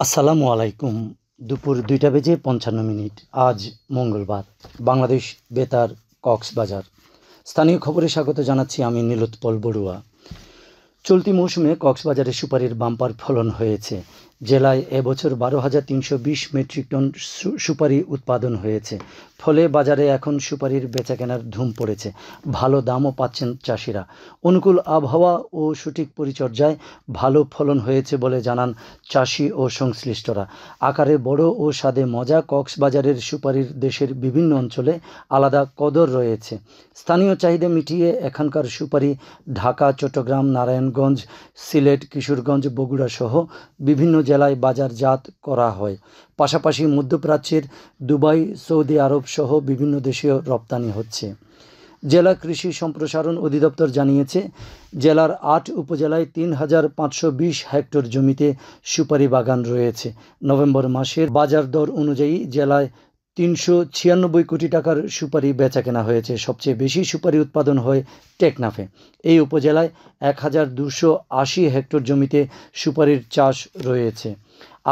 আসসালামু আলাইকুম। দুপুর ২টা বেজে ৫৫ মিনিট। আজ মঙ্গলবার। বাংলাদেশ বেতার, কক্সবাজার। স্থানীয় খবরে স্বাগত জানাচ্ছি আমি নীলোৎপল বড়ুয়া। চলতি মৌসুমে কক্সবাজারে সুপারির বাম্পার ফলন হয়েছে। জেলায় এবছর ১২,৩২০ মেট্রিক টন সুপারি উৎপাদন হয়েছে। ফলে বাজারে এখন সুপারির বেচাকেনার ধুম পড়েছে। ভালো দামও পাচ্ছেন চাষিরা। অনুকূল আবহাওয়া ও সঠিক পরিচর্যায় ভালো ফলন হয়েছে বলে জানান চাষি ও সংশ্লিষ্টরা। আকারে বড় ও স্বাদে মজা কক্সবাজারের সুপারির দেশের বিভিন্ন অঞ্চলে আলাদা কদর রয়েছে। স্থানীয় চাহিদা মিটিয়ে এখানকার সুপারি ঢাকা, চট্টগ্রাম, নারায়ণগঞ্জ, সিলেট, কিশোরগঞ্জ, বগুড়া সহ বিভিন্ন জেলায় বাজারজাত করা হয়। পাশাপাশি মধ্যপ্রাচ্যের দুবাই, সৌদি আরব সহ বিভিন্ন দেশেও রপ্তানি হচ্ছে। জেলা কৃষি সম্প্রসারণ অধিদপ্তর জানিয়েছে, জেলার ৮ উপজেলায় ৩,৫২০ হেক্টর জমিতে সুপারি বাগান রয়েছে। নভেম্বর মাসের বাজার দর অনুযায়ী জেলায় ৩৯৬ কোটি টাকার সুপারি বেচাকেনা হয়েছে। সবচেয়ে বেশি সুপারি উৎপাদন হয় টেকনাফে। এই উপজেলায় ১,২৮০ হেক্টর জমিতে সুপারির চাষ রয়েছে।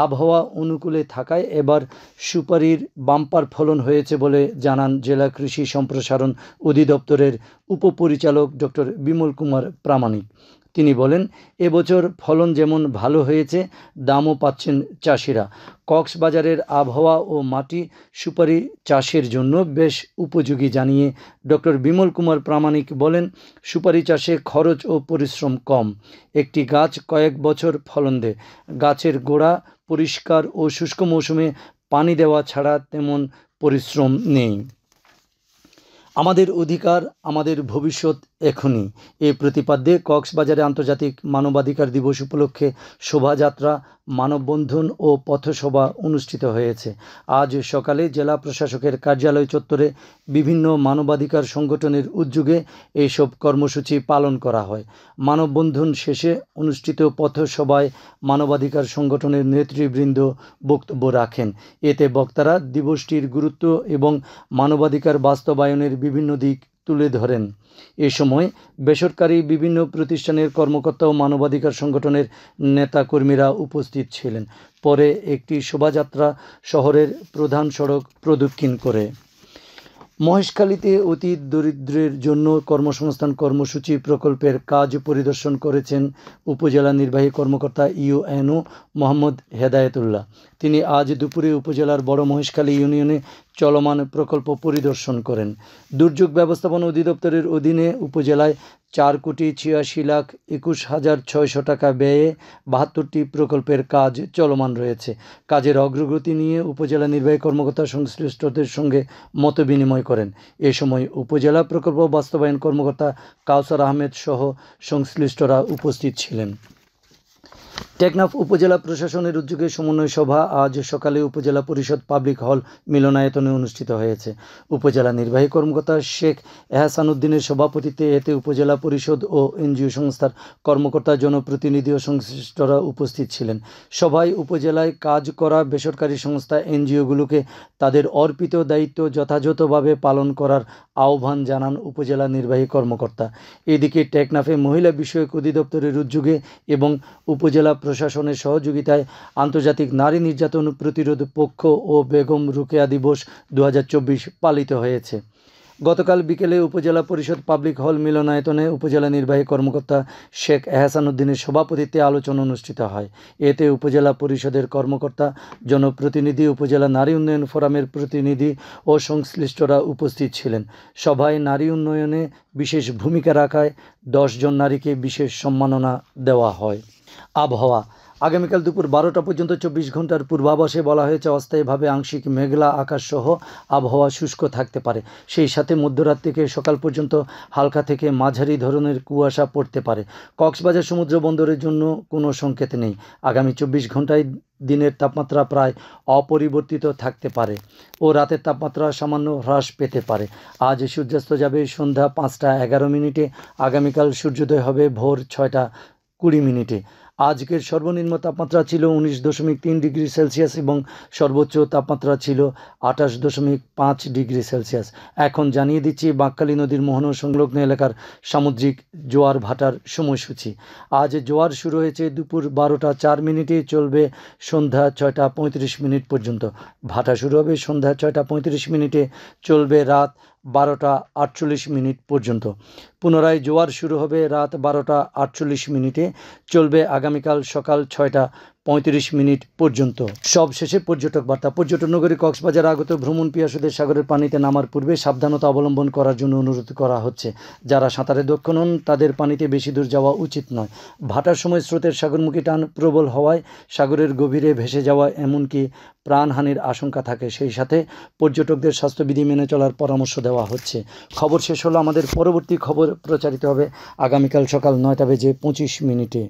আবহাওয়া অনুকূলে থাকায় এবার সুপারির বাম্পার ফলন হয়েছে বলে জানান জেলা কৃষি সম্প্রসারণ অধিদপ্তরের উপপরিচালক ডক্টর বিমল কুমার প্রামাণিক। তিনি বলেন, এবছর ফলন যেমন ভালো হয়েছে, দামও পাচ্ছেন চাষিরা। কক্সবাজারের আবহাওয়া ও মাটি সুপারি চাষের জন্য বেশ উপযোগী জানিয়ে ডক্টর বিমল কুমার প্রামাণিক বলেন, সুপারি চাষে খরচ ও পরিশ্রম কম। একটি গাছ কয়েক বছর ফলন দেয়। গাছের গোড়া পরিষ্কার ও শুষ্ক মৌসুমে পানি দেওয়া ছাড়া তেমন পরিশ্রম নেই। আমাদের অধিকার, আমাদের ভবিষ্যৎ এখনই। এ প্রতিপাদ্যে কক্সবাজারে আন্তর্জাতিক মানবাধিকার দিবস উপলক্ষে শোভাযাত্রা, মানববন্ধন ও পথসভা অনুষ্ঠিত হয়েছে। আজ সকালে জেলা প্রশাসকের কার্যালয় চত্বরে বিভিন্ন মানবাধিকার সংগঠনের উদ্যোগে এইসব কর্মসূচি পালন করা হয়। মানববন্ধন শেষে অনুষ্ঠিত পথসভায় মানবাধিকার সংগঠনের নেতৃবৃন্দ বক্তব্য রাখেন। এতে বক্তারা দিবসটির গুরুত্ব এবং মানবাধিকার বাস্তবায়নের বিভিন্ন দিক তুলে ধরেন। এ সময় বেসরকারি বিভিন্ন প্রতিষ্ঠানের কর্মকর্তা ও মানবাধিকার সংগঠনের নেতাকর্মীরা উপস্থিত ছিলেন। পরে একটি শোভাযাত্রা শহরের প্রধান সড়ক প্রদক্ষিণ করে। মহেশখালীতে অতি দরিদ্রের জন্য কর্মসংস্থান কর্মসূচি প্রকল্পের কাজ পরিদর্শন করেছেন উপজেলা নির্বাহী কর্মকর্তা ইউএনও মোহাম্মদ হেদায়েতুল্লাহ। তিনি আজ দুপুরে উপজেলার বড় মহেশখালী ইউনিয়নে চলমান প্রকল্প পরিদর্শন করেন। দুর্যোগ ব্যবস্থাপনা অধিদপ্তরের অধীনে উপজেলায় 4,86,21,600 টাকা ব্যয়ে 72টি প্রকল্পের কাজ চলমান রয়েছে। কাজের অগ্রগতি নিয়ে উপজেলা নির্বাহী কর্মকর্তা সংশ্লিষ্টদের সঙ্গে মতবিনিময় করেন। এ সময় উপজেলা প্রকল্প বাস্তবায়ন কর্মকর্তা কাউসার আহমেদ সহ সংশ্লিষ্টরা উপস্থিত ছিলেন। টেকনাফ উপজেলা প্রশাসনের উদ্যোগে সমন্বয় সভা আজ সকালে উপজেলা পরিষদ পাবলিক হল মিলনায়তনে অনুষ্ঠিত হয়েছে। উপজেলা নির্বাহী কর্মকর্তা শেখ এহসান উদ্দিনের সভাপতিত্বে এতে উপজেলা পরিষদ ও এনজিও সংস্থার কর্মকর্তা, জনপ্রতিনিধি ও সংশ্লিষ্টরা উপস্থিত ছিলেন। সভায় উপজেলায় কাজ করা বেসরকারি সংস্থা এনজিওগুলোকে তাদের অর্পিত দায়িত্ব যথাযথভাবে পালন করার আহ্বান জানান উপজেলা নির্বাহী কর্মকর্তা। এদিকে টেকনাফে মহিলা বিষয়ক অধিদপ্তরের উদ্যোগে এবং উপজেলা প্রশাসনের সহযোগিতায় আন্তর্জাতিক নারী নির্যাতন প্রতিরোধ পক্ষ ও বেগম রোকেয়া দিবস 2024 পালিত হয়েছে। গতকাল বিকেলে উপজেলা পরিষদ পাবলিক হল মিলনায়তনে উপজেলা নির্বাহী কর্মকর্তা শেখ এহসান উদ্দিনের সভাপতিত্বে আলোচনা অনুষ্ঠিত হয়। এতে উপজেলা পরিষদের কর্মকর্তা, জনপ্রতিনিধি, উপজেলা নারী উন্নয়ন ফোরামের প্রতিনিধি ও সংশ্লিষ্টরা উপস্থিত ছিলেন। সভায় নারী উন্নয়নে বিশেষ ভূমিকা রাখায় 10 জন নারীকে বিশেষ সম্মাননা দেওয়া হয়। আবহাওয়া, আগামীকাল দুপুর 12টা পর্যন্ত 24 ঘন্টার পূর্বাভাসে বলা হয়েছে, অস্থায়ীভাবে আংশিক মেঘলা আকাশসহ আবহাওয়া শুষ্ক থাকতে পারে। সেই সাথে মধ্যরাত থেকে সকাল পর্যন্ত হালকা থেকে মাঝারি ধরনের কুয়াশা পড়তে পারে। কক্সবাজার সমুদ্র বন্দরের জন্য কোনো সংকেত নেই। আগামী 24 ঘন্টায় দিনের তাপমাত্রা প্রায় অপরিবর্তিত থাকতে পারে ও রাতের তাপমাত্রা সামান্য হ্রাস পেতে পারে। আজ সূর্যাস্ত যাবে সন্ধ্যা 5টা 11 মিনিটে। আগামীকাল সূর্যোদয় হবে ভোর 6টা 20 মিনিটে। আজকের সর্বনিম্ন তাপমাত্রা ছিল 19.3 ডিগ্রি সেলসিয়াস এবং সর্বোচ্চ তাপমাত্রা ছিল 28.5 ডিগ্রি সেলসিয়াস। এখন জানিয়ে দিচ্ছি বাঁকখালী নদীর মোহনা সংলগ্ন এলাকার সামুদ্রিক জোয়ার ভাটার সময়সূচি। আজ জোয়ার শুরু হয়েছে দুপুর 12টা 4 মিনিটে, চলবে সন্ধ্যা 6টা 35 মিনিট পর্যন্ত। ভাটা শুরু হবে সন্ধ্যা 6টা 35 মিনিটে, চলবে রাত 12টা 48 মিনিট পর্যন্ত। পুনরায় জোয়ার শুরু হবে রাত 12টা 48 মিনিটে, চলবে আগামীকাল সকাল 6টা 35 মিনিট পর্যন্ত। সবশেষে পর্যটক বার্তা। পর্যটন নগরী কক্সবাজার আগত ভ্রমণ পিয়াসুদের সাগরের পানিতে নামার পূর্বে সাবধানতা অবলম্বন করার জন্য অনুরোধ করা হচ্ছে। যারা সাঁতারে দক্ষ নন তাদের পানিতে বেশি দূর যাওয়া উচিত নয়। ভাটার সময় স্রোতের সাগরমুখী টান প্রবল হওয়ায় সাগরের গভীরে ভেসে যাওয়া এমনকি প্রাণহানির আশঙ্কা থাকে। সেই সাথে পর্যটকদের স্বাস্থ্যবিধি মেনে চলার পরামর্শ দেওয়া হচ্ছে। খবর শেষ হলো। আমাদের পরবর্তী খবর প্রচারিত হবে আগামীকাল সকাল 9টা বেজে 25 মিনিটে।